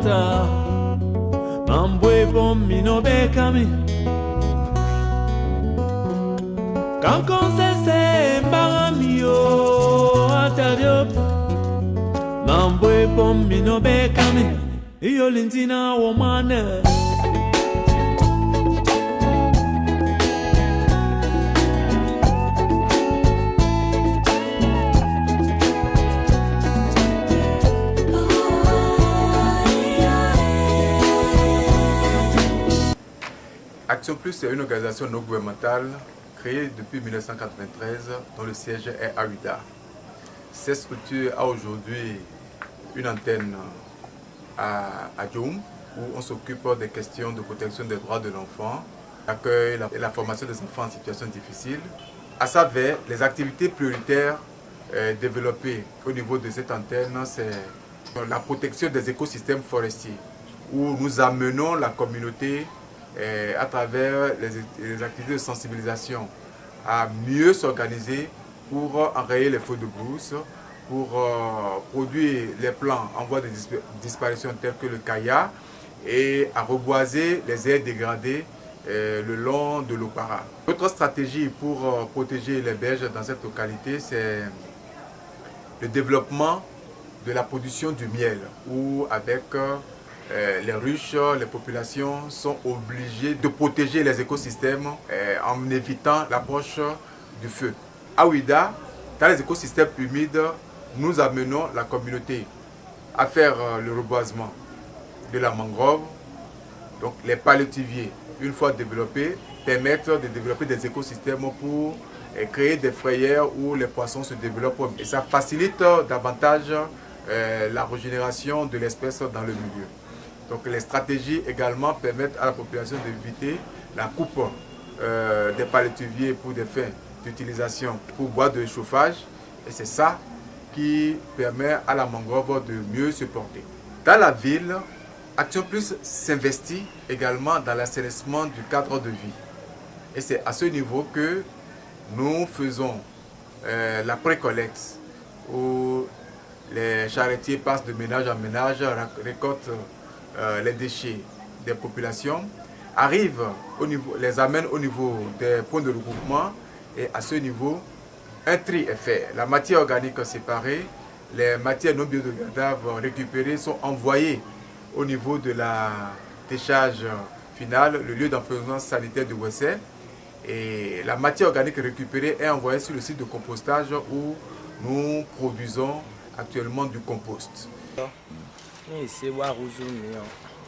mata Mambwe pommi no bekami Kankon sese mbagami yo Atadio Mambwe pommi no bekami Iyo lintina womane Action Plus est une organisation non gouvernementale créée depuis 1993 dont le siège est à Ouidah. Cette structure a aujourd'hui une antenne à Djoum où on s'occupe des questions de protection des droits de l'enfant, l'accueil et la formation des enfants en situation difficile. À savoir, les activités prioritaires développées au niveau de cette antenne, c'est la protection des écosystèmes forestiers où nous amenons la communauté à travers les activités de sensibilisation à mieux s'organiser pour enrayer les feux de brousse, pour produire les plants en voie de disparition tels que le kaya et à reboiser les aires dégradées le long de l'Opara. Notre stratégie pour protéger les berges dans cette localité, c'est le développement de la production du miel, où avec les ruches, les populations sont obligées de protéger les écosystèmes en évitant l'approche du feu. À Ouidah, dans les écosystèmes humides, nous amenons la communauté à faire le reboisement de la mangrove. Donc les palétuviers, une fois développés, permettent de développer des écosystèmes pour créer des frayères où les poissons se développent. Et ça facilite davantage la régénération de l'espèce dans le milieu. Donc les stratégies également permettent à la population d'éviter la coupe des palétuviers pour des fins d'utilisation pour bois de chauffage. Et c'est ça qui permet à la mangrove de mieux se porter. Dans la ville, Action Plus s'investit également dans l'assainissement du cadre de vie. Et c'est à ce niveau que nous faisons la pré-collecte où les charretiers passent de ménage en ménage, récoltent les déchets des populations, arrivent au niveau, les amènent au niveau des points de regroupement et à ce niveau, un tri est fait. La matière organique séparée, les matières non biodégradables récupérées sont envoyées au niveau de la décharge finale, le lieu d'enfouissement sanitaire de Wessé. Et la matière organique récupérée est envoyée sur le site de compostage où nous produisons actuellement du compost. C'est voir Rouzou,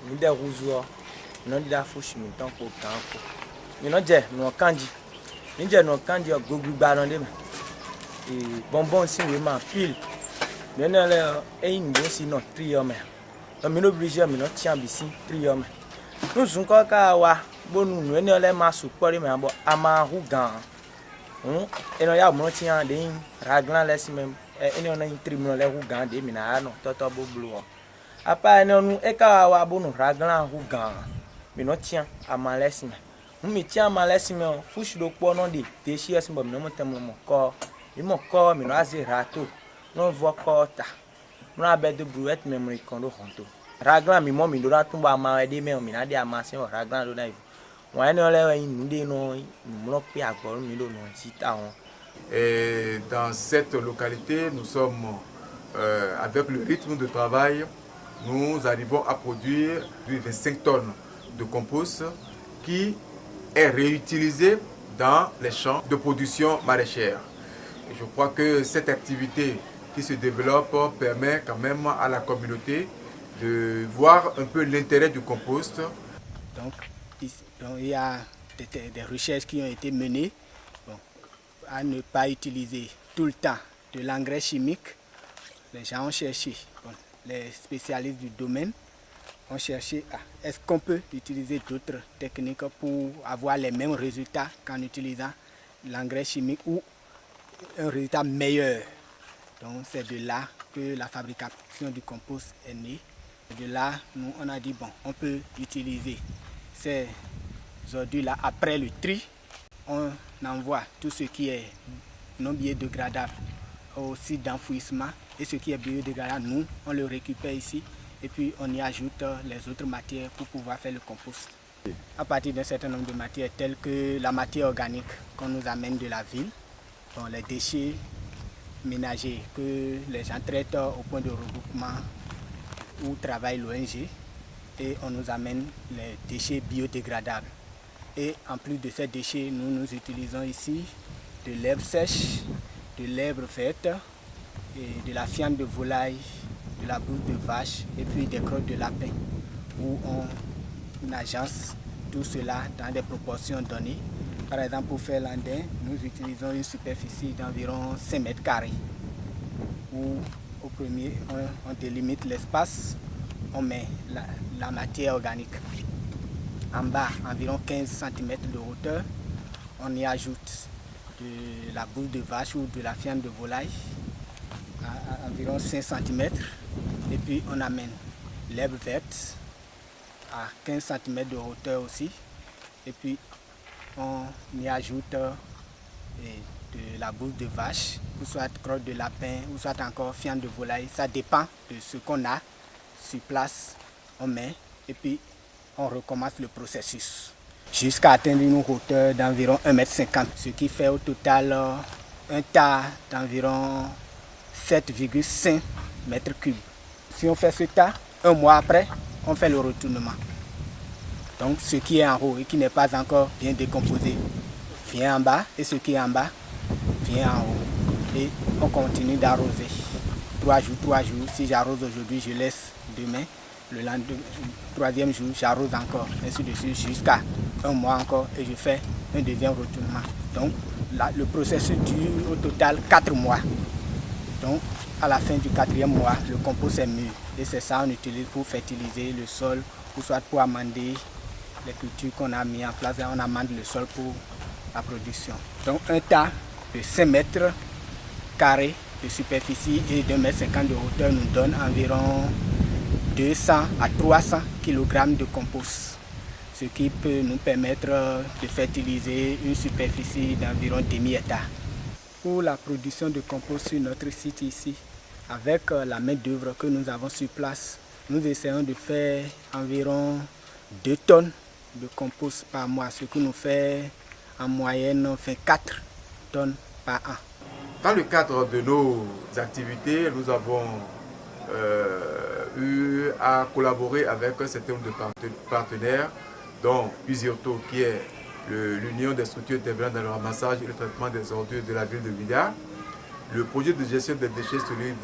mais des Rouzou, non de la fouche, mais tant qu'au camp. Mais non, j'ai non candy. J'ai non candy à Gogu Barandé. Et bonbon, si we m'en pile. Mais non, et une bonne si non, triome. Non, mais l'obligé, mais non, tiens, ici, triome. Nous sommes encore à wa, bon, nous, nous, les masses, pour les membres, à ma rougan. Et non, il y a mon tien, des raglan, laisse même. Et non, il y a un tribunal, les rougan, des minards, non, toto boulot. Après, nous, et quand on a bon raglan rougan, mais non, tiens, à ma laisse. Nous, mais tiens, à ma laisse, mais fouche de quoi, non, des déchets, c'est bon, non, mon corps. Et mon corps, mais non, c'est rato. Non, voit corps, nous avons de brouettes, mais mon condo honto. Raglan, mais moi, mais nous avons tombé à ma aide, mais on a des amasses, raglan, nous avons. Moi, nous avons une nous avons pris à bord, nous avons. Et dans cette localité, nous sommes avec le rythme de travail, nous arrivons à produire 25 tonnes de compost qui est réutilisé dans les champs de production maraîchère. Et je crois que cette activité qui se développe permet quand même à la communauté de voir un peu l'intérêt du compost. Donc il y a des recherches qui ont été menées à ne pas utiliser tout le temps de l'engrais chimique. Les gens ont cherché, les spécialistes du domaine ont cherché est-ce qu'on peut utiliser d'autres techniques pour avoir les mêmes résultats qu'en utilisant l'engrais chimique ou un résultat meilleur. Donc c'est de là que la fabrication du compost est née. De là, nous on a dit bon, on peut utiliser ces ordures-là après le tri. On envoie tout ce qui est non biodégradable au site d'enfouissement et ce qui est biodégradable, nous on le récupère ici et puis on y ajoute les autres matières pour pouvoir faire le compost. À partir d'un certain nombre de matières telles que la matière organique qu'on nous amène de la ville, bon, les déchets ménagers que les gens traitent au point de regroupement où travaille l'ONG, et on nous amène les déchets biodégradables. Et en plus de ces déchets, nous utilisons ici de l'herbe sèche, de l'herbe verte, et de la fiente de volaille, de la bouse de vache et puis des crottes de lapin, où on agence tout cela dans des proportions données. Par exemple, pour faire l'andin, nous utilisons une superficie d'environ 5 mètres carrés, où au premier, on délimite l'espace, on met la matière organique. En bas, environ 15 cm de hauteur, on y ajoute de la bouse de vache ou de la fiente de volaille, à environ 5 cm. Et puis on amène l'herbe verte à 15 cm de hauteur aussi. Et puis on y ajoute de la bouse de vache, ou soit crotte de lapin, ou soit encore fiente de volaille. Ça dépend de ce qu'on a sur place. On met et puis on recommence le processus jusqu'à atteindre une hauteur d'environ 1,50 m, ce qui fait au total un tas d'environ 7,5 m3. Si on fait ce tas, un mois après, on fait le retournement. Donc ce qui est en haut et qui n'est pas encore bien décomposé vient en bas, et ce qui est en bas vient en haut. Et on continue d'arroser. 3 jours. Si j'arrose aujourd'hui, je laisse demain. Le troisième jour, j'arrose encore, ainsi de suite, jusqu'à un mois encore, et je fais un deuxième retournement. Donc là, le processus dure au total 4 mois. Donc à la fin du 4e mois, le compost est mûr. Et c'est ça qu'on utilise pour fertiliser le sol, ou soit pour amender les cultures qu'on a mis en place. On amende le sol pour la production. Donc un tas de 5 mètres carrés de superficie et de 1,50 m de hauteur nous donne environ 200 à 300 kg de compost, ce qui peut nous permettre de fertiliser une superficie d'environ demi-hectare. Pour la production de compost sur notre site ici, avec la main d'œuvre que nous avons sur place, nous essayons de faire environ 2 tonnes de compost par mois, ce qui nous fait en moyenne 24 tonnes par an. Dans le cadre de nos activités, nous avons eu à collaborer avec un certain nombre de partenaires, dont Usioto, qui est l'union des structures intervenant dans le ramassage et le traitement des ordures de la ville de Ouidah, le projet de gestion des déchets solides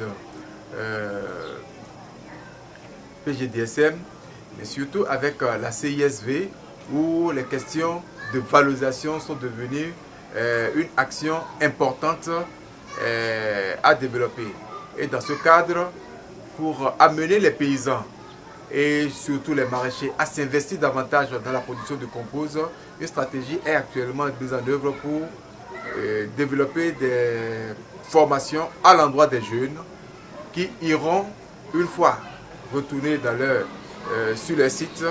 PGDSM, mais surtout avec la CISV, où les questions de valorisation sont devenues une action importante à développer. Et dans ce cadre, pour amener les paysans et surtout les maraîchers à s'investir davantage dans la production de compost, une stratégie est actuellement mise en œuvre pour développer des formations à l'endroit des jeunes qui iront, une fois retournés sur leur site,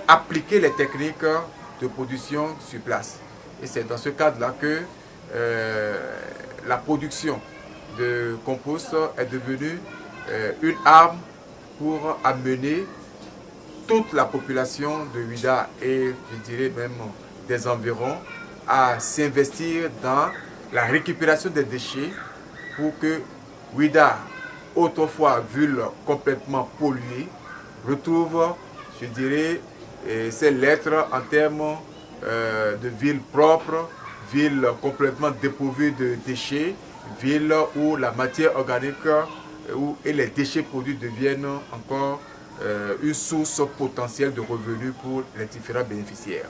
appliquer les techniques de production sur place. Et c'est dans ce cadre-là que la production de compost est devenue une arme pour amener toute la population de Ouidah et je dirais même des environs à s'investir dans la récupération des déchets pour que Ouidah, autrefois ville complètement polluée, retrouve, je dirais, ses lettres en termes de ville propre, ville complètement dépourvue de déchets, ville où la matière organique et les déchets produits deviennent encore une source potentielle de revenus pour les différents bénéficiaires.